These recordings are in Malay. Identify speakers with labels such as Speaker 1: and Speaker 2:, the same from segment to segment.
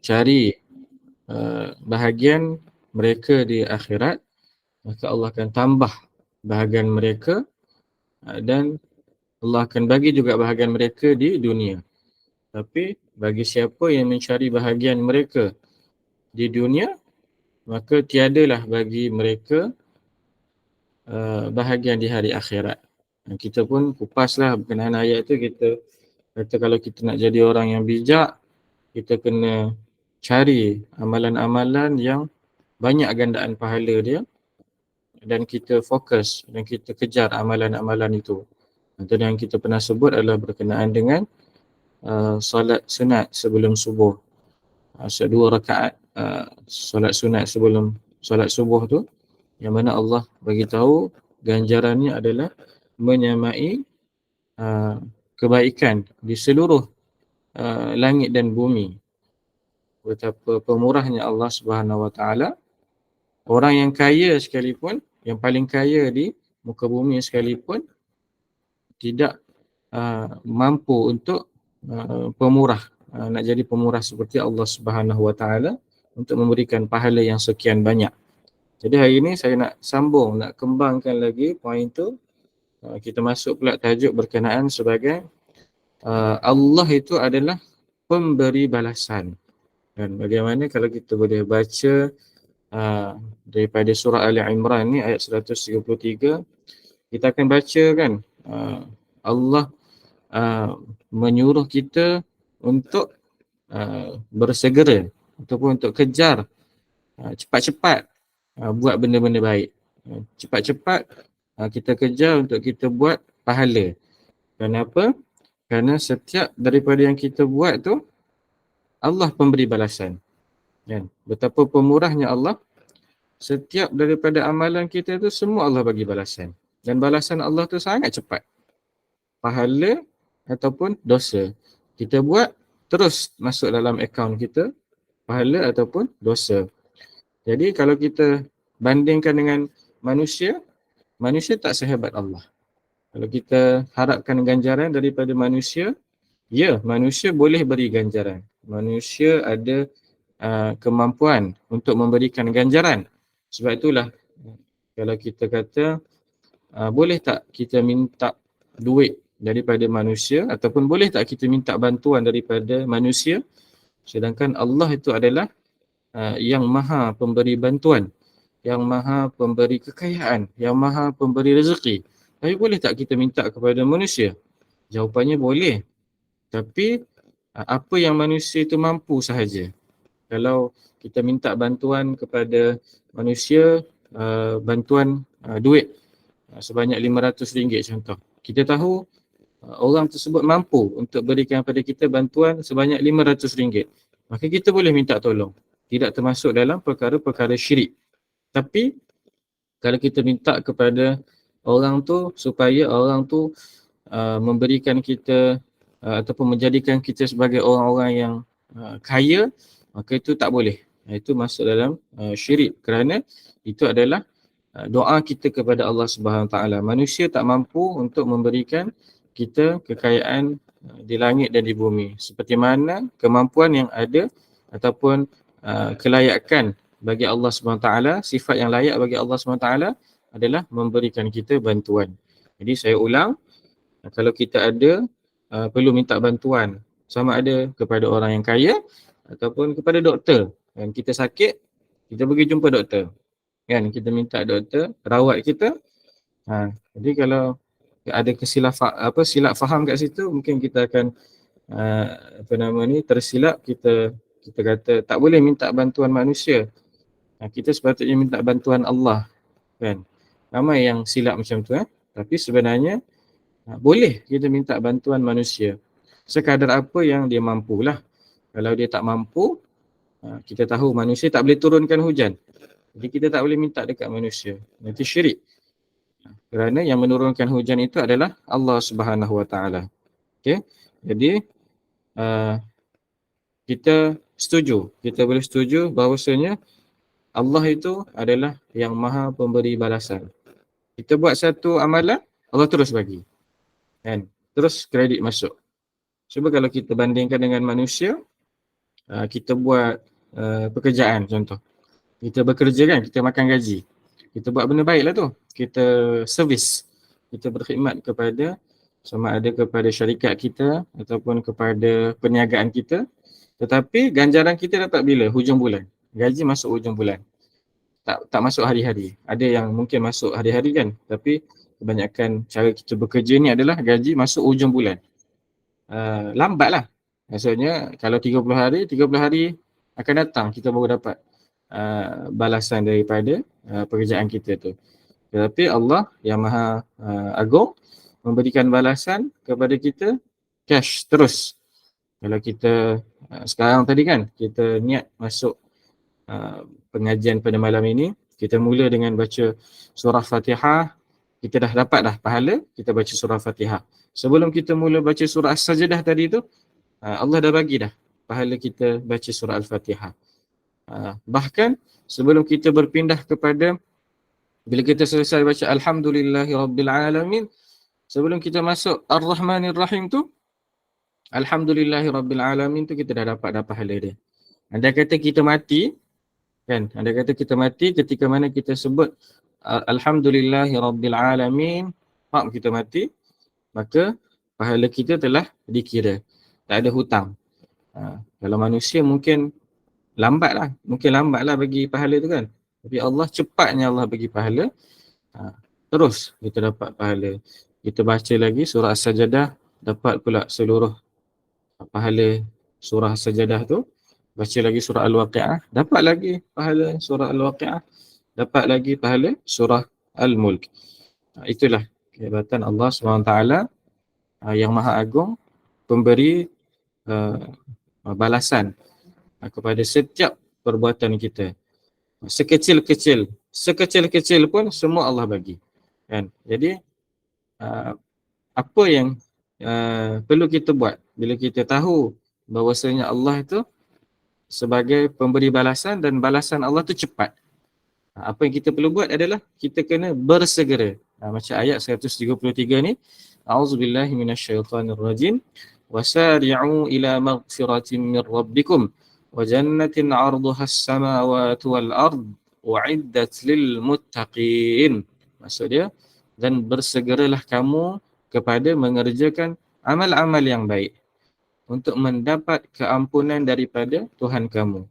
Speaker 1: cari bahagian mereka di akhirat, maka Allah akan tambah bahagian mereka, dan Allah akan bagi juga bahagian mereka di dunia. Tapi bagi siapa yang mencari bahagian mereka di dunia, maka tiadalah bagi mereka bahagian di hari akhirat. Dan kita pun kupaslah berkenaan ayat itu. Kita kata kalau kita nak jadi orang yang bijak, kita kena cari amalan-amalan yang banyak gandaan pahala dia, dan kita fokus dan kita kejar amalan-amalan itu. Antara yang kita pernah sebut adalah berkenaan dengan solat sunat sebelum subuh. Dua rakaat solat sunat sebelum solat subuh tu, yang mana Allah bagi tahu ganjarannya adalah menyamai kebaikan di seluruh langit dan bumi. Betapa pemurahnya Allah Subhanahu Wa Taala. Orang yang kaya sekalipun, yang paling kaya di muka bumi sekalipun, tidak mampu untuk pemurah, nak jadi pemurah seperti Allah Subhanahu Wa Taala untuk memberikan pahala yang sekian banyak. Jadi hari ini saya nak sambung, nak kembangkan lagi poin tu. Kita masuk pula tajuk berkenaan sebagai Allah itu adalah pemberi balasan. Dan bagaimana kalau kita boleh baca daripada surah Ali Imran ni ayat 133, kita akan baca kan, Allah menyuruh kita untuk bersegera ataupun untuk kejar cepat-cepat buat benda-benda baik. Cepat-cepat kita kejar untuk kita buat pahala. Kenapa? Kerana setiap daripada yang kita buat tu, Allah pemberi balasan. Kan? Betapa pemurahnya Allah. Setiap daripada amalan kita tu semua Allah bagi balasan. Dan balasan Allah tu sangat cepat. Pahala ataupun dosa kita buat terus masuk dalam akaun kita, pahala ataupun dosa. Jadi kalau kita bandingkan dengan manusia, manusia tak sehebat Allah. Kalau kita harapkan ganjaran daripada manusia, ya, manusia boleh beri ganjaran. Manusia ada kemampuan untuk memberikan ganjaran. Sebab itulah kalau kita kata boleh tak kita minta duit daripada manusia, ataupun boleh tak kita minta bantuan daripada manusia, sedangkan Allah itu adalah yang maha pemberi bantuan, yang maha pemberi kekayaan, yang maha pemberi rezeki. Tapi boleh tak kita minta kepada manusia? Jawapannya boleh. Tapi apa yang manusia itu mampu sahaja. Kalau kita minta bantuan kepada manusia, bantuan duit sebanyak RM500 contoh. Kita tahu orang tersebut mampu untuk berikan kepada kita bantuan sebanyak RM500. Maka kita boleh minta tolong. Tidak termasuk dalam perkara-perkara syirik. Tapi kalau kita minta kepada orang tu supaya orang tu memberikan kita ataupun menjadikan kita sebagai orang-orang yang kaya, maka itu tak boleh. Itu masuk dalam syirik, kerana itu adalah doa kita kepada Allah Subhanahu Wa Taala. Manusia tak mampu untuk memberikan kita kekayaan di langit dan di bumi. Seperti mana kemampuan yang ada ataupun kelayakan bagi Allah Subhanahu Wa Taala, sifat yang layak bagi Allah Subhanahu Wa Taala adalah memberikan kita bantuan. Jadi saya ulang, kalau kita ada perlu minta bantuan, sama ada kepada orang yang kaya ataupun kepada doktor. Kan kita sakit, kita pergi jumpa doktor. Kan kita minta doktor rawat kita. Jadi kalau ada silap faham kat situ, mungkin kita akan tersilap. Kita kata tak boleh minta bantuan manusia. Kita sepatutnya minta bantuan Allah. Kan? Ramai yang silap macam tu. Tapi sebenarnya boleh kita minta bantuan manusia sekadar apa yang dia mampulah. Kalau dia tak mampu, kita tahu manusia tak boleh turunkan hujan. Jadi kita tak boleh minta dekat manusia. Nanti syirik. Kerana yang menurunkan hujan itu adalah Allah Subhanahu Wa Taala. Okey. Jadi kita setuju. Kita boleh setuju bahawasanya Allah itu adalah yang maha pemberi balasan. Kita buat satu amalan, Allah terus bagi. Kan? Terus kredit masuk. Cuba kalau kita bandingkan dengan manusia, kita buat pekerjaan contoh. Kita bekerja kan, kita makan gaji. Kita buat benda baik lah tu. Kita servis. Kita berkhidmat kepada sama ada kepada syarikat kita ataupun kepada perniagaan kita. Tetapi ganjaran kita dapat bila? Hujung bulan. Gaji masuk hujung bulan. Tak masuk hari-hari. Ada yang mungkin masuk hari-hari kan. Tapi kebanyakan cara kita bekerja ni adalah gaji masuk hujung bulan. Lambat lah. Maksudnya kalau 30 hari, 30 hari akan datang kita baru dapat balasan daripada pekerjaan kita tu. Tetapi Allah yang Maha Agung memberikan balasan kepada kita cash terus. Kalau kita sekarang tadi kan kita niat masuk pengajian pada malam ini, kita mula dengan baca surah Fatihah, kita dah dapat dah pahala kita baca surah Fatihah. Sebelum kita mula baca surah As-Sajdah tadi tu, Allah dah bagi dah pahala kita baca surah Al-Fatihah. Bahkan sebelum kita berpindah kepada, bila kita selesai baca Alhamdulillahi Rabbil Alamin, sebelum kita masuk Ar-Rahmanir Rahim tu, Alhamdulillahi Rabbil Alamin tu kita dah dapat pahala dia. Andai kata kita mati, kan? Andai kata kita mati ketika mana kita sebut Alhamdulillahi Rabbil Alamin, kita mati, maka pahala kita telah dikira. Tak ada hutang. Kalau manusia mungkin lambatlah bagi pahala tu kan. Tapi Allah cepatnya Allah bagi pahala. Terus kita dapat pahala. Kita baca lagi surah As-Sajdah, dapat pula seluruh pahala surah As-Sajdah tu. Baca lagi surah Al-Waqi'ah, dapat lagi pahala surah Al-Waqi'ah, dapat lagi pahala surah Al-Mulk. Itulah kehebatan Allah SWT yang Maha Agung, pemberi balasan kepada setiap perbuatan kita. Sekecil-kecil pun semua Allah bagi. Kan? Jadi apa yang perlu kita buat bila kita tahu bahawasanya Allah itu sebagai pemberi balasan dan balasan Allah tu cepat. Apa yang kita perlu buat adalah kita kena bersegera. Macam ayat 133 ni, A'udzubillahi minasyaitonirrajim. Wasari'u ila maghfiratin min rabbikum wa jannatin 'arduha as-samawati wal ard u'iddat lil muttaqin. Maksud dia, dan bersegeralah kamu kepada mengerjakan amal-amal yang baik untuk mendapat keampunan daripada Tuhan kamu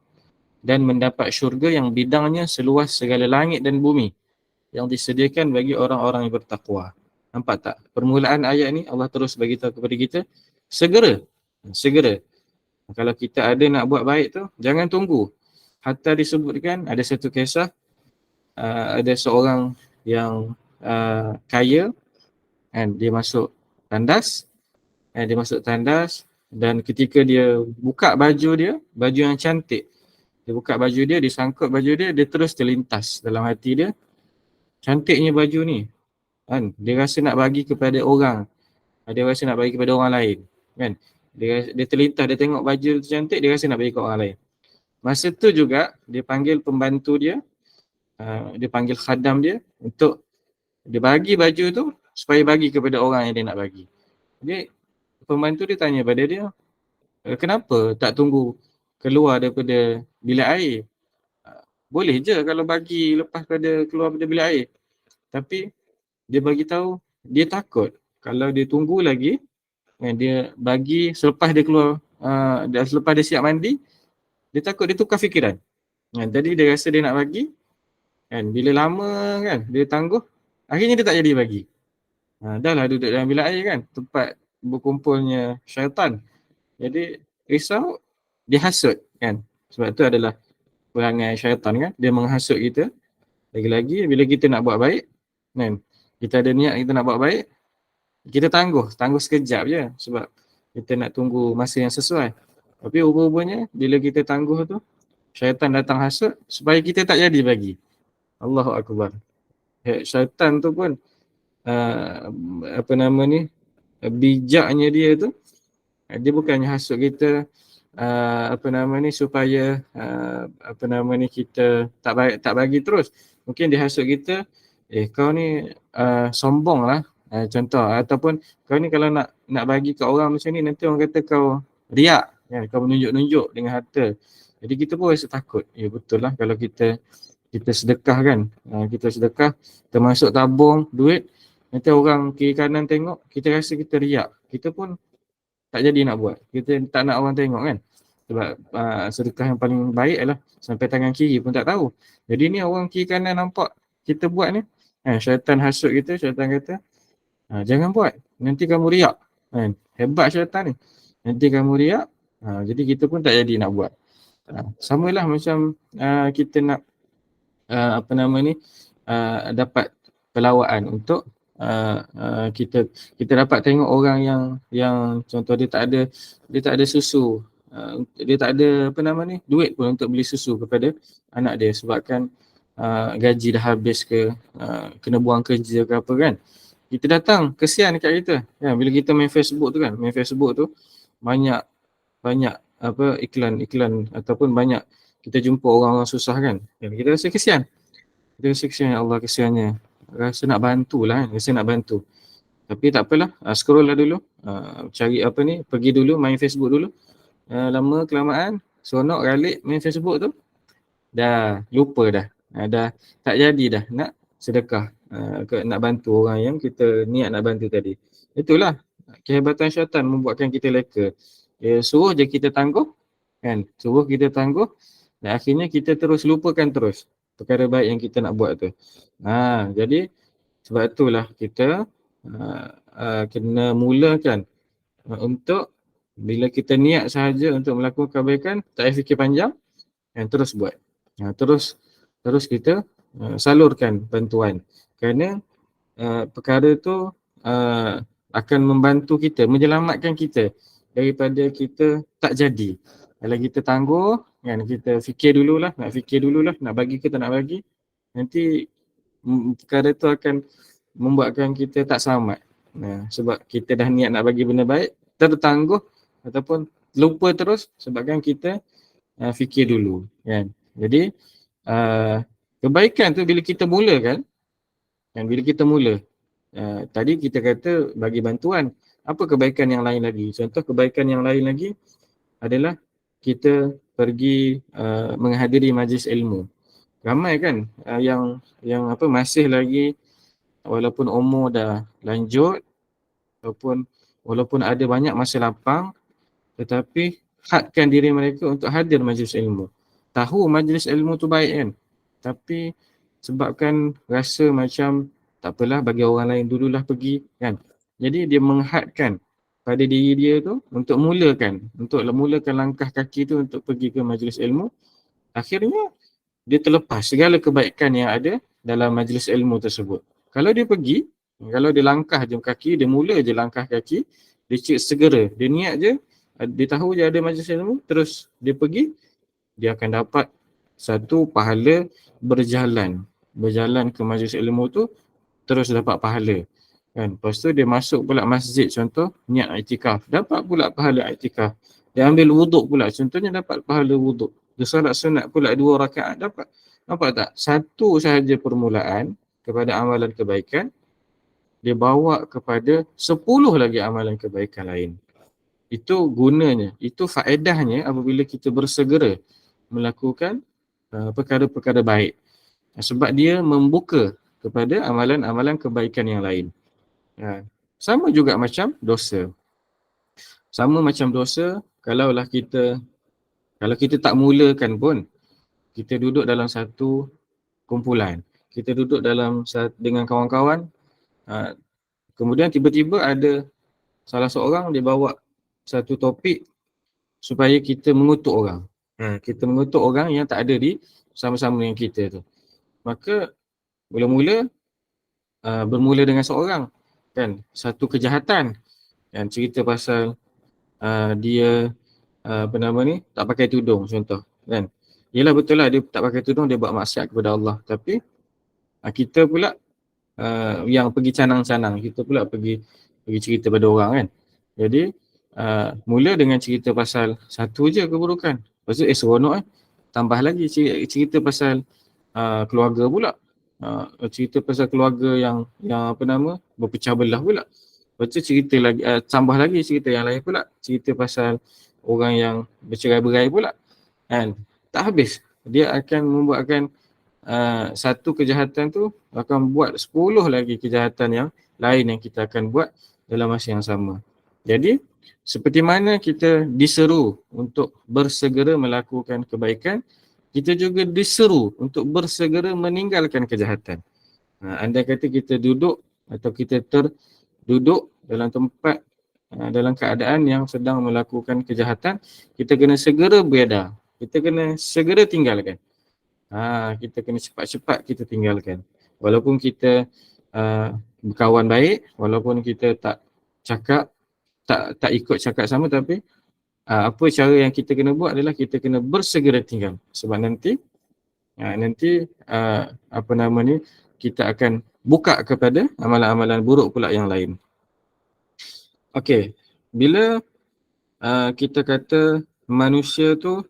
Speaker 1: dan mendapat syurga yang bidangnya seluas segala langit dan bumi yang disediakan bagi orang-orang yang bertakwa. Nampak tak? Permulaan ayat ni Allah terus bagi tahu kepada kita, segera. Kalau kita ada nak buat baik tu, jangan tunggu. Hatta disebutkan ada satu kisah, ada seorang yang kaya, kan, dia masuk tandas, dan ketika dia buka baju dia, baju yang cantik, dia buka baju dia, dia sangkut baju dia, dia terus terlintas dalam hati dia, cantiknya baju ni, kan? Dia rasa nak bagi kepada orang, dia rasa nak bagi kepada orang lain, kan? Dia terlintas, dia tengok baju tu cantik, dia rasa nak bagi kepada orang lain. Masa tu juga dia panggil pembantu dia, dia panggil khadam dia untuk dia bagi baju tu supaya bagi kepada orang yang dia nak bagi. Jadi pembantu dia tanya pada dia, kenapa tak tunggu keluar daripada bilik air? Boleh je kalau bagi lepas pada keluar daripada bilik air. Tapi dia bagi tahu dia takut kalau dia tunggu lagi, dia bagi selepas dia keluar, selepas dia siap mandi, dia takut dia tukar fikiran. Jadi dia rasa dia nak bagi, kan, bila lama kan dia tangguh, akhirnya dia tak jadi bagi. Dah lah duduk dalam bilik air kan, tempat berkumpulnya syaitan. Jadi risau, dia hasut kan. Sebab tu adalah perangai syaitan kan, dia menghasut kita. Lagi-lagi bila kita nak buat baik kan, kita ada niat kita nak buat baik, kita tangguh sekejap je sebab kita nak tunggu masa yang sesuai. Tapi rupa-rupanya bila kita tangguh tu, syaitan datang hasut supaya kita tak jadi bagi. Allahu Akbar. Syaitan tu pun bijaknya dia tu, dia bukannya hasut kita supaya kita tak bagi terus. Mungkin dia hasut kita, kau ni sombong lah, contoh, ataupun kau ni kalau nak bagi ke orang macam ni, nanti orang kata kau riak, kan, kau menunjuk-nunjuk dengan harta. Jadi kita pun rasa takut. Ya betul lah, kalau kita sedekah kan, kita sedekah, termasuk tabung duit, nanti orang kiri kanan tengok, kita rasa kita riak, kita pun tak jadi nak buat, kita tak nak orang tengok kan. Sebab sedekah yang paling baik adalah sampai tangan kiri pun tak tahu. Jadi ni orang kiri kanan nampak kita buat ni, syaitan hasut kita, syaitan kata, jangan buat, nanti kamu riak kan. Hebat syaitan ni, nanti kamu riak. Jadi kita pun tak jadi nak buat. Samalah macam kita nak apa nama ni, dapat pelawaan untuk kita dapat tengok orang yang contoh dia tak ada susu, dia tak ada apa nama ni, duit pun untuk beli susu kepada anak dia sebabkan gaji dah habis ke, kena buang kerja ke apa kan. Kita datang, kesian dekat kita kan, bila kita main Facebook tu kan, main Facebook tu banyak apa iklan ataupun banyak kita jumpa orang-orang susah kan. Kita rasa kesian. Kita rasa kesian, ya Allah kesiannya. Rasa nak bantulah kan, rasa nak bantu. Tapi tak apalah, scroll lah dulu. Cari apa ni, pergi dulu main Facebook dulu. Lama kelamaan seronok galik main Facebook tu, dah lupa dah. Dah tak jadi dah nak sedekah, nak bantu orang yang kita niat nak bantu tadi. Itulah kehebatan syaitan membuatkan kita leka. Dia suruh je kita tangguh kan, suruh kita tangguh, dan akhirnya kita terus lupakan terus perkara baik yang kita nak buat tu. Jadi sebab itulah kita kena mulakan untuk bila kita niat sahaja untuk melakukan kebaikan, tak payah fikir panjang, dan terus buat. Terus kita salurkan bantuan, kerana perkara tu akan membantu kita, menyelamatkan kita daripada kita tak jadi. Kalau kita tangguh kan, kita fikir dululah, nak bagi ke tak nak bagi, nanti perkara tu akan membuatkan kita tak selamat. Sebab kita dah niat nak bagi benda baik, tertangguh ataupun lupa terus sebabkan kita fikir dulu kan. Jadi kebaikan tu bila kita mulakan kan, bila kita mula, tadi kita kata bagi bantuan, apa kebaikan yang lain lagi? Contoh kebaikan yang lain lagi adalah kita pergi menghadiri majlis ilmu. Ramai kan yang apa masih lagi, walaupun umur dah lanjut ataupun walaupun ada banyak masa lapang, tetapi hadkan diri mereka untuk hadir majlis ilmu. Tahu majlis ilmu tu baik kan, tapi sebabkan rasa macam tak apalah, bagi orang lain dululah pergi kan. Jadi dia menghadkan pada diri dia tu untuk mulakan langkah kaki tu untuk pergi ke majlis ilmu. Akhirnya dia terlepas segala kebaikan yang ada dalam majlis ilmu tersebut. Kalau dia pergi, kalau dia langkah je kaki, dia mula je langkah kaki, dia segera, dia niat je, dia tahu je ada majlis ilmu, terus dia pergi, dia akan dapat satu pahala berjalan ke majlis ilmu tu, terus dapat pahala kan. Lepas tu dia masuk pula masjid, contoh niat iktikaf, dapat pula pahala iktikaf. Dia ambil wuduk pula, contohnya dapat pahala wuduk. Dia solat sunat pula 2 rakaat, dapat. Nampak tak? Satu sahaja permulaan kepada amalan kebaikan, dia bawa kepada 10 lagi amalan kebaikan lain. Itu gunanya, itu faedahnya apabila kita bersegera melakukan perkara-perkara baik. Sebab dia membuka kepada amalan-amalan kebaikan yang lain. Sama juga macam dosa. Kalau kita tak mulakan pun, kita duduk dalam satu kumpulan, kita duduk dengan kawan-kawan, kemudian tiba-tiba ada salah seorang dia bawa satu topik supaya kita mengutuk orang. Kita mengutuk orang yang tak ada di sama-sama dengan kita tu. Maka mula-mula bermula dengan seorang kan, satu kejahatan kan, cerita pasal dia tak pakai tudung contoh kan. Yelah betul lah, dia tak pakai tudung, dia buat maksiat kepada Allah, tapi kita pula yang pergi canang-canang, kita pula pergi cerita pada orang kan. Jadi mula dengan cerita pasal satu je keburukan, lepas tu seronok tambah lagi cerita pasal keluarga pula, cerita pasal keluarga yang berpecah belah pula. Lepas tu cerita lagi, tambah lagi cerita yang lain pula, cerita pasal orang yang bercerai-berai pula, kan? Tak habis. Dia akan membuatkan satu kejahatan tu akan buat 10 lagi kejahatan yang lain yang kita akan buat dalam masa yang sama. Jadi seperti mana kita diseru untuk bersegera melakukan kebaikan, kita juga diseru untuk bersegera meninggalkan kejahatan. Andai kata kita duduk atau kita terduduk dalam tempat dalam keadaan yang sedang melakukan kejahatan, kita kena segera beredar. Kita kena segera tinggalkan. Kita kena cepat-cepat kita tinggalkan. Walaupun kita berkawan baik, walaupun kita tak cakap, tak ikut cakap sama, tapi apa cara yang kita kena buat adalah kita kena bersegera tinggal. Sebab nanti kita akan buka kepada amalan-amalan buruk pula yang lain. Okey, bila kita kata manusia tu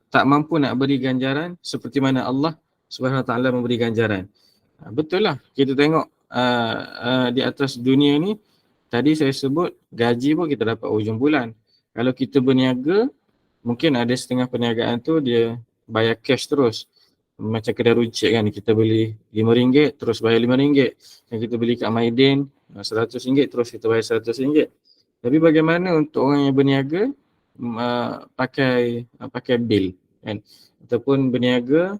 Speaker 1: tak mampu nak beri ganjaran seperti mana Allah Subhanahu Wa Taala memberi ganjaran. Betul lah, kita tengok di atas dunia ni, tadi saya sebut gaji pun kita dapat hujung bulan. Kalau kita berniaga, mungkin ada setengah perniagaan tu dia bayar cash terus. Macam kedai runcit kan, kita beli RM5 terus bayar RM5. Dan kita beli kat Maidin RM100 terus kita bayar RM100. Tapi bagaimana untuk orang yang berniaga pakai bil kan, ataupun berniaga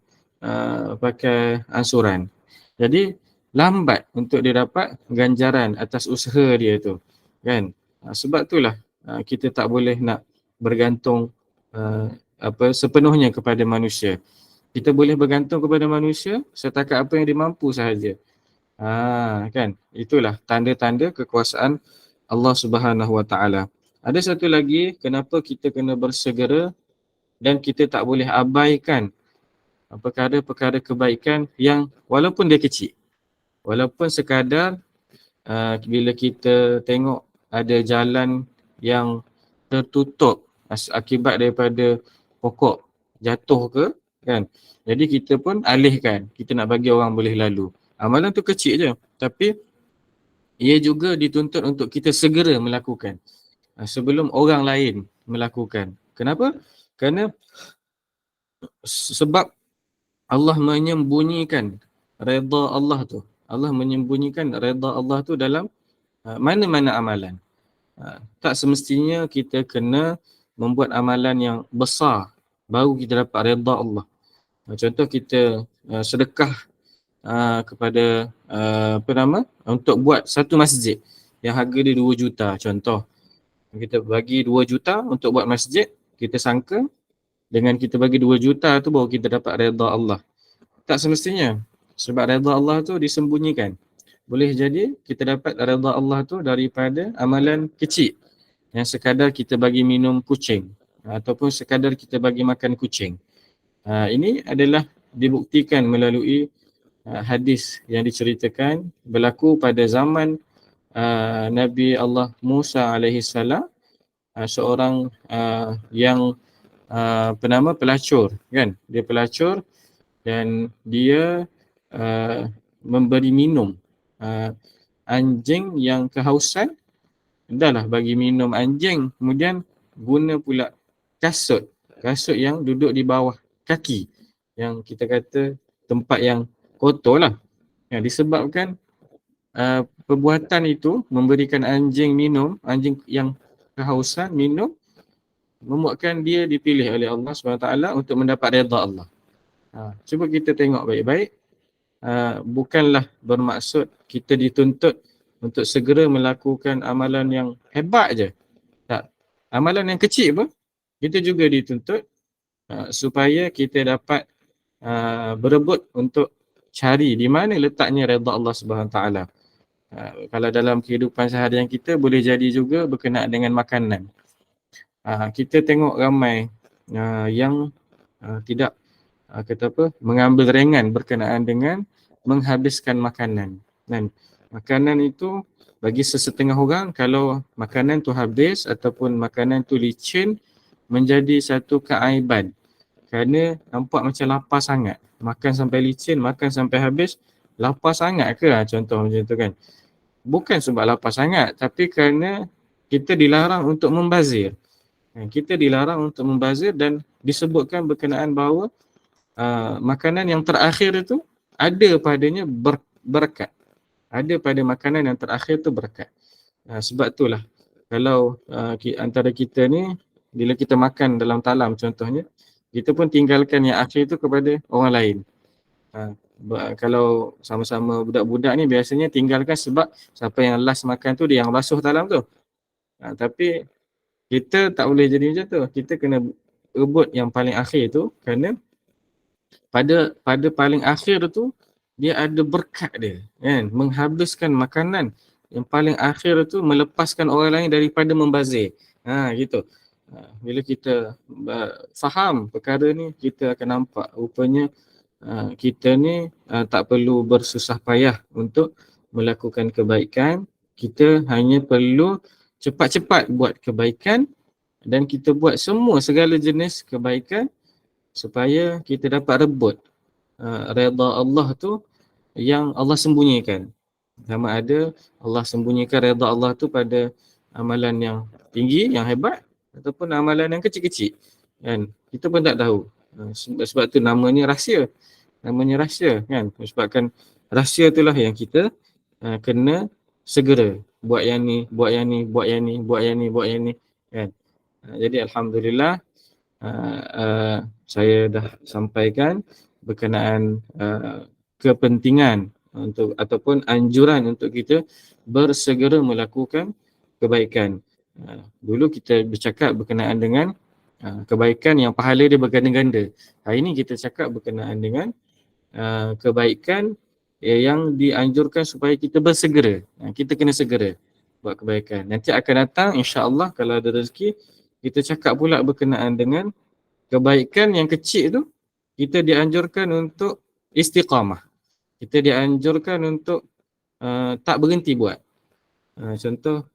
Speaker 1: pakai ansuran. Jadi lambat untuk dia dapat ganjaran atas usaha dia tu kan. Sebab itulah kita tak boleh nak bergantung sepenuhnya kepada manusia. Kita boleh bergantung kepada manusia setakat apa yang dia mampu sahaja. Kan, itulah tanda-tanda kekuasaan Allah Subhanahu Wa Taala. Ada satu lagi, kenapa kita kena bersegera dan kita tak boleh abaikan perkara-perkara kebaikan yang walaupun dia kecil. Walaupun sekadar bila kita tengok ada jalan yang tertutup akibat daripada pokok jatuh ke kan. Jadi kita pun alihkan, kita nak bagi orang boleh lalu. Amalan tu kecil je, tapi ia juga dituntut untuk kita segera melakukan sebelum orang lain melakukan. Kenapa? Kerana sebab Allah menyembunyikan redha Allah tu. Allah menyembunyikan redha Allah tu dalam mana-mana amalan. Tak semestinya kita kena membuat amalan yang besar baru kita dapat redha Allah. Contoh kita sedekah kepada untuk buat satu masjid yang harga dia 2 juta contoh. Kita bagi 2 juta untuk buat masjid, kita sangka dengan kita bagi 2 juta tu baru kita dapat redha Allah. Tak semestinya. Sebab redha Allah tu disembunyikan. Boleh jadi kita dapat redha Allah tu daripada amalan kecil yang sekadar kita bagi minum kucing ataupun sekadar kita bagi makan kucing. Ini adalah dibuktikan melalui hadis yang diceritakan berlaku pada zaman Nabi Allah Musa alaihi salam, seorang yang penama pelacur kan. Dia pelacur dan dia memberi minum anjing yang kehausan. Dahlah bagi minum anjing, kemudian guna pula kasut yang duduk di bawah kaki, yang kita kata tempat yang kotor lah. Disebabkan perbuatan itu memberikan anjing minum, anjing yang kehausan minum, membuatkan dia dipilih oleh Allah SWT untuk mendapat redha Allah. Cuba kita tengok baik-baik. Bukanlah bermaksud kita dituntut untuk segera melakukan amalan yang hebat je. Tak. Amalan yang kecil pun kita juga dituntut supaya kita dapat berebut untuk cari di mana letaknya redha Allah Subhanahu Taala. Kalau dalam kehidupan seharian kita boleh jadi juga berkenaan dengan makanan. Kita tengok ramai yang tidak mengambil ringan berkenaan dengan menghabiskan makanan. Dan makanan itu bagi sesetengah orang, kalau makanan tu habis ataupun makanan tu licin, menjadi satu keaiban. Kerana nampak macam lapar sangat. Makan sampai licin, makan sampai habis, lapar sangat ke? Contoh macam tu kan. Bukan sebab lapar sangat, tapi kerana kita dilarang untuk membazir. Kita dilarang untuk membazir dan disebutkan berkenaan bahawa makanan yang terakhir itu ada padanya berkat. Ada pada makanan yang terakhir tu berkat. Sebab itulah kalau antara kita ni bila kita makan dalam talam contohnya, kita pun tinggalkan yang akhir tu kepada orang lain. Kalau sama-sama budak-budak ni biasanya tinggalkan sebab siapa yang last makan tu dia yang basuh talam tu. Tapi kita tak boleh jadi macam tu. Kita kena rebut yang paling akhir tu kerana pada paling akhir tu dia ada berkat dia, kan? Menghabiskan makanan yang paling akhir tu melepaskan orang lain daripada membazir. Gitu. Bila kita faham perkara ni, kita akan nampak rupanya kita ni tak perlu bersusah payah untuk melakukan kebaikan. Kita hanya perlu cepat-cepat buat kebaikan dan kita buat semua segala jenis kebaikan supaya kita dapat rebut redha Allah tu yang Allah sembunyikan. Sama ada Allah sembunyikan redha Allah tu pada amalan yang tinggi, yang hebat ataupun amalan yang kecil-kecil. Kan? Kita pun tak tahu. Sebab tu namanya rahsia. Namanya rahsia, kan? Sebabkan rahsia itulah yang kita kena segera buat yang ni, buat yang ni, buat yang ni, buat yang ni, buat yang ni, kan? Jadi alhamdulillah saya dah sampaikan berkenaan kepentingan untuk ataupun anjuran untuk kita bersegera melakukan kebaikan. Dulu kita bercakap berkenaan dengan kebaikan yang pahala dia berganda-ganda. Hari ini kita cakap berkenaan dengan kebaikan yang dianjurkan supaya kita bersegera. Kita kena segera buat kebaikan. Nanti akan datang insya-Allah kalau ada rezeki kita cakap pula berkenaan dengan kebaikan yang kecil tu, kita dianjurkan untuk istiqamah. Kita dianjurkan untuk tak berhenti buat. Contoh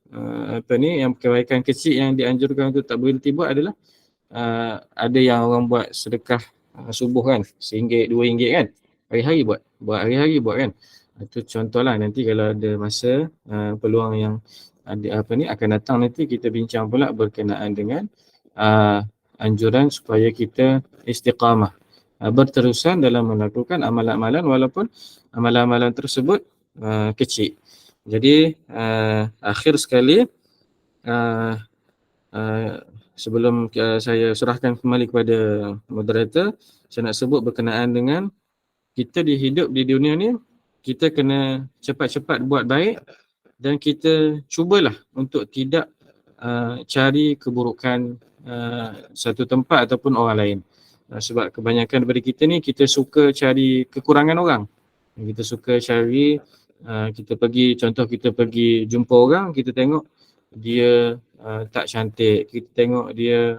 Speaker 1: yang kebaikan kecil yang dianjurkan untuk tak berhenti buat adalah ada yang orang buat sedekah subuh kan, RM1, RM2 kan. Hari-hari buat hari-hari buat kan. Itu contohlah, nanti kalau ada masa peluang yang ada akan datang, nanti kita bincang pula berkenaan dengan anjuran supaya kita istiqamah, berterusan dalam melakukan amalan-amalan walaupun amalan-amalan tersebut kecil. Jadi akhir sekali sebelum saya serahkan kembali kepada moderator, saya nak sebut berkenaan dengan kita hidup di dunia ni, kita kena cepat-cepat buat baik dan kita cubalah untuk tidak cari keburukan satu tempat ataupun orang lain. Sebab kebanyakan daripada kita ni, kita suka cari kekurangan orang. Kita suka cari, kita pergi jumpa orang, kita tengok dia tak cantik, kita tengok dia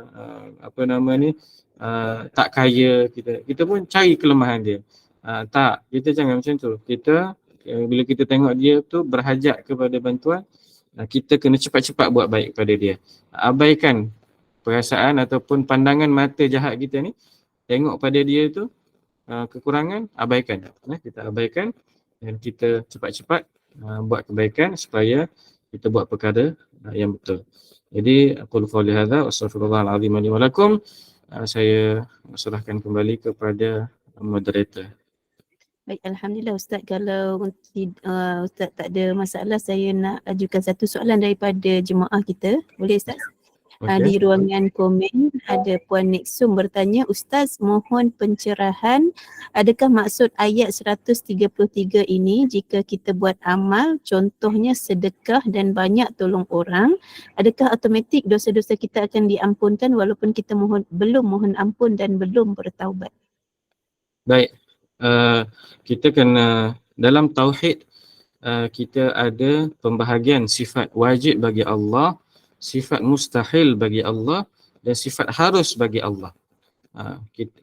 Speaker 1: tak kaya, kita pun cari kelemahan dia. Tak, kita jangan macam tu. Kita bila kita tengok dia tu berhajat kepada bantuan, kita kena cepat-cepat buat baik kepada dia. Abaikan perasaan ataupun pandangan mata jahat kita ni, tengok pada dia tu kekurangan, abaikan. Kita abaikan dan kita cepat-cepat buat kebaikan supaya kita buat perkara yang betul. Jadi aqulu qouli hadza wa astaghfirullahal azim li wa lakum. Saya serahkan kembali kepada moderator.
Speaker 2: Baik, alhamdulillah Ustaz. Kalau Ustaz tak ada masalah, saya nak ajukan satu soalan daripada jemaah kita. Boleh Ustaz? Di ruangan komen ada Puan Nixum bertanya, Ustaz mohon pencerahan, adakah maksud ayat 133 ini jika kita buat amal, contohnya sedekah dan banyak tolong orang, adakah automatik dosa-dosa kita akan diampunkan walaupun kita belum mohon ampun dan belum bertaubat?
Speaker 1: Baik, kita kena dalam tauhid kita ada pembahagian sifat wajib bagi Allah, sifat mustahil bagi Allah dan sifat harus bagi Allah.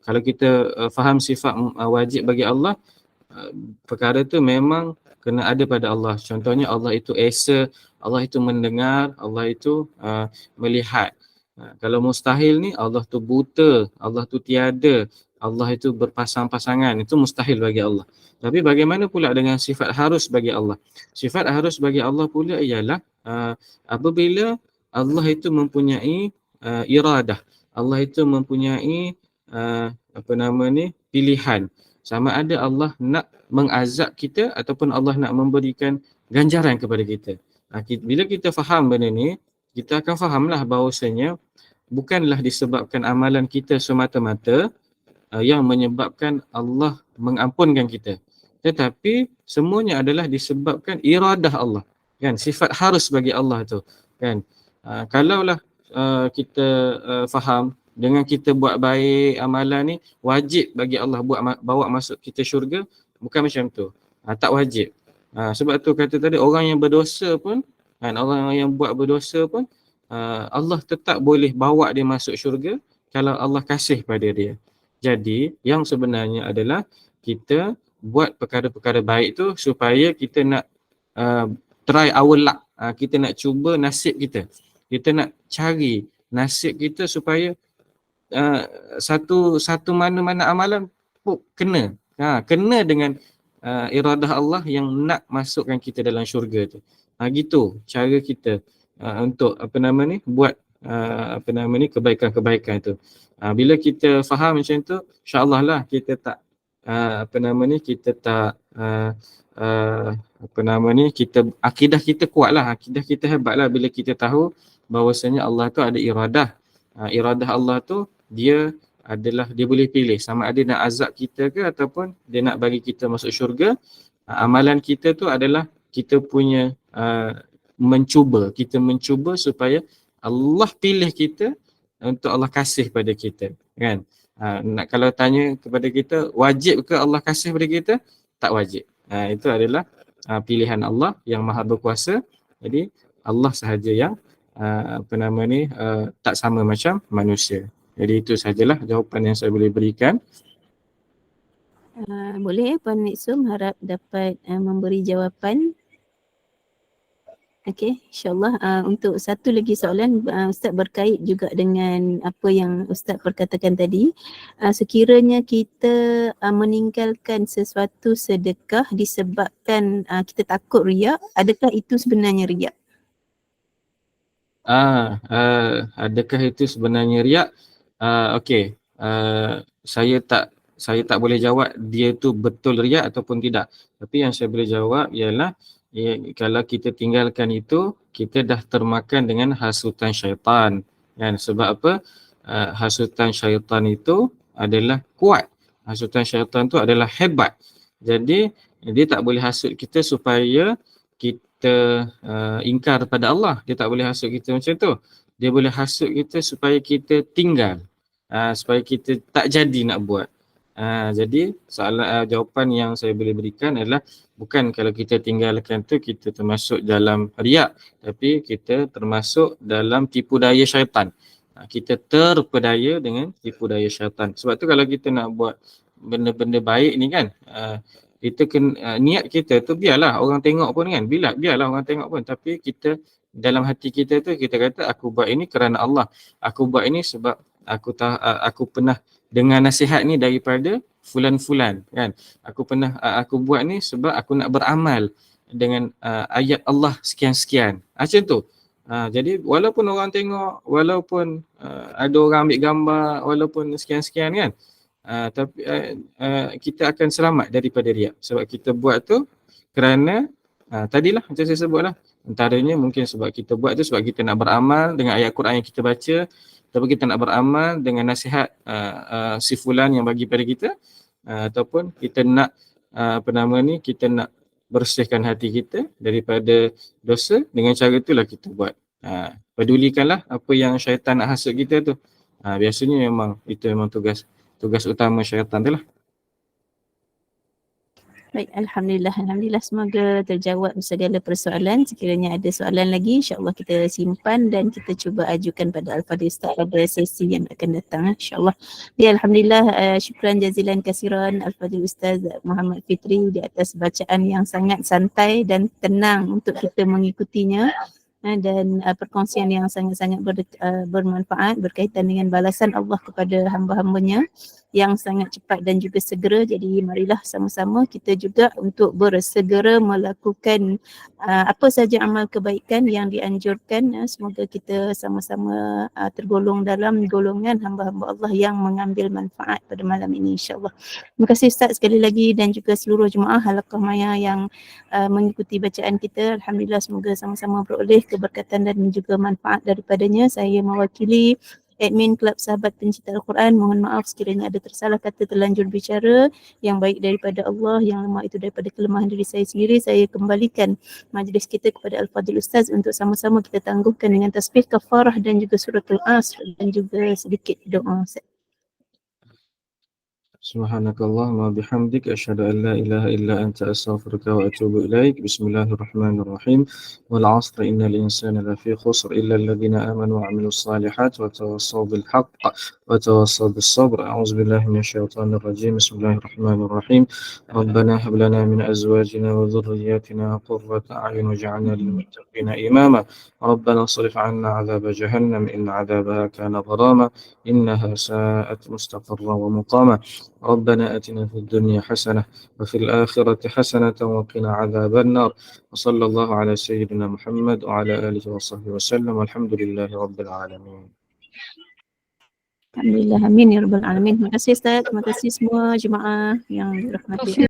Speaker 1: Kalau kita faham sifat wajib bagi Allah, perkara tu memang kena ada pada Allah. Contohnya Allah itu esa, Allah itu mendengar, Allah itu melihat. Kalau mustahil ni, Allah tu buta, Allah tu tiada, Allah itu berpasang-pasangan, itu mustahil bagi Allah. Tapi bagaimana pula dengan sifat harus bagi Allah? Sifat harus bagi Allah pula ialah apabila Allah itu mempunyai iradah. Allah itu mempunyai pilihan. Sama ada Allah nak mengazab kita ataupun Allah nak memberikan ganjaran kepada kita. Bila kita faham benda ni, kita akan fahamlah bahawasanya bukanlah disebabkan amalan kita semata-mata yang menyebabkan Allah mengampunkan kita. Tetapi semuanya adalah disebabkan iradah Allah. Kan, sifat harus bagi Allah tu. Kan. Kalaulah kita faham dengan kita buat baik amalan ni wajib bagi Allah bawa masuk kita syurga, bukan macam tu. Tak wajib. Sebab tu kata tadi orang yang berdosa pun, kan, orang yang buat berdosa pun Allah tetap boleh bawa dia masuk syurga kalau Allah kasih pada dia. Jadi yang sebenarnya adalah kita buat perkara-perkara baik tu supaya kita nak try our luck. Kita nak cuba nasib kita. Kita nak cari nasib kita supaya satu mana-mana amalan pun kena. Kena dengan iradah Allah yang nak masukkan kita dalam syurga tu. Gitu cara kita untuk buat kebaikan-kebaikan tu. Bila kita faham macam tu, insya-Allah lah kita tak akidah kita kuatlah, akidah kita hebatlah bila kita tahu bahawasanya Allah tu ada iradah. Iradah Allah tu dia boleh pilih sama ada nak azab kita ke ataupun dia nak bagi kita masuk syurga. Amalan kita tu adalah kita punya kita mencuba supaya Allah pilih kita untuk Allah kasih pada kita, kan? Kalau tanya kepada kita, wajib ke Allah kasih pada kita? Tak wajib. Itu adalah pilihan Allah yang Maha Berkuasa. Jadi Allah sahaja yang tak sama macam manusia. Jadi itu sajalah jawapan yang saya boleh berikan.
Speaker 2: Boleh Puan Niksum harap dapat memberi jawapan. Okey, insyaAllah. Untuk satu lagi soalan, Ustaz berkait juga dengan apa yang Ustaz perkatakan tadi. Sekiranya kita meninggalkan sesuatu sedekah disebabkan kita takut riak, adakah itu sebenarnya riak?
Speaker 1: Adakah itu sebenarnya riak? Okey, saya tak boleh jawab dia tu betul riak ataupun tidak. Tapi yang saya boleh jawab ialah kalau kita tinggalkan itu, kita dah termakan dengan hasutan syaitan. Kan? Sebab apa? Hasutan syaitan itu adalah kuat. Hasutan syaitan itu adalah hebat. Jadi dia tak boleh hasut kita supaya kita ingkar pada Allah. Dia tak boleh hasut kita macam tu. Dia boleh hasut kita supaya kita tinggal. Supaya kita tak jadi nak buat. Jadi jawapan yang saya boleh berikan adalah bukan kalau kita tinggalkan tu kita termasuk dalam riak, tapi kita termasuk dalam tipu daya syaitan. Kita terpedaya dengan tipu daya syaitan. Sebab tu kalau kita nak buat benda-benda baik ni kan, kita niat kita tu biarlah orang tengok pun kan, biarlah orang tengok pun, tapi kita dalam hati kita tu kita kata aku buat ini kerana Allah. Aku buat ini sebab aku pernah dengar nasihat ni daripada fulan-fulan kan. Aku buat ni sebab aku nak beramal dengan ayat Allah sekian-sekian. Macam tu. Jadi walaupun orang tengok, walaupun ada orang ambil gambar, walaupun sekian-sekian kan, tapi kita akan selamat daripada riak. Sebab kita buat tu kerana tadilah macam saya sebutlah, antaranya mungkin sebab kita buat tu sebab kita nak beramal dengan ayat Quran yang kita baca, ataupun kita nak beramal dengan nasihat si fulan yang bagi pada kita, ataupun kita nak kita nak bersihkan hati kita daripada dosa. Dengan cara itulah kita buat. Pedulikanlah apa yang syaitan nak hasut kita tu. Biasanya itu memang tugas utama syaitan tu lah.
Speaker 2: Baik, Alhamdulillah semoga terjawab segala persoalan. Sekiranya ada soalan lagi, insyaAllah kita simpan dan kita cuba ajukan pada Al-Fadhil Ustaz pada sesi yang akan datang, insyaAllah. Ya, Alhamdulillah, syukran jazilan kasiran Al-Fadhil Ustaz Muhammad Fitri di atas bacaan yang sangat santai dan tenang untuk kita mengikutinya, dan perkongsian yang sangat-sangat bermanfaat berkaitan dengan balasan Allah kepada hamba-hambanya. yang sangat cepat dan juga segera. Jadi marilah sama-sama kita juga untuk bersegera melakukan apa saja amal kebaikan yang dianjurkan. Semoga kita sama-sama tergolong dalam golongan hamba-hamba Allah yang mengambil manfaat pada malam ini, insya-Allah. Terima kasih Ustaz sekali lagi dan juga seluruh jemaah Halaqah Maya yang mengikuti bacaan kita. Alhamdulillah, semoga sama-sama beroleh keberkatan dan juga manfaat daripadanya. Saya mewakili admin Kelab Sahabat Pencinta Al-Quran, mohon maaf sekiranya ada tersalah kata, terlanjur bicara. Yang baik daripada Allah, yang lemah itu daripada kelemahan diri saya sendiri. Saya kembalikan majlis kita kepada Al-Fadhil Ustaz untuk sama-sama kita tangguhkan dengan tasbih kafarah dan juga surah Al-Asr dan juga sedikit doa.
Speaker 1: Subhanakallahumma bihamdik asyhadu an la ilaha illa anta astaghfiruka wa atubu ilaik. Bismillahirrahmanirrahim. Wal 'asri innal insana lafi khusr illa alladhina amanu wa 'amilus salihat wa tawassaw bil haqq wa tawassaw bis sabr. A'udzu billahi minasyaitonir rajim. Bismillahirrahmanirrahim. Rabbana hab lana min azwajina wa dhurriyyatina qurrata a'yun waj'alna lil muttaqina imama. Rabbana srif 'anna 'adzaba jahannam inna 'adzabaha kana gharama innaha sa'at mustaqarra wa muqama. ربنا آتنا في الدنيا حسنة وفي الآخرة حسنة وقنا عذاب النار وصلى الله على سيدنا محمد وعلى آله وصحبه وسلم والحمد لله رب العالمين.
Speaker 2: Alhamdulillah, amin ya rabbal alamin. Terima kasih Ustaz, terima kasih semua jemaah yang dirahmati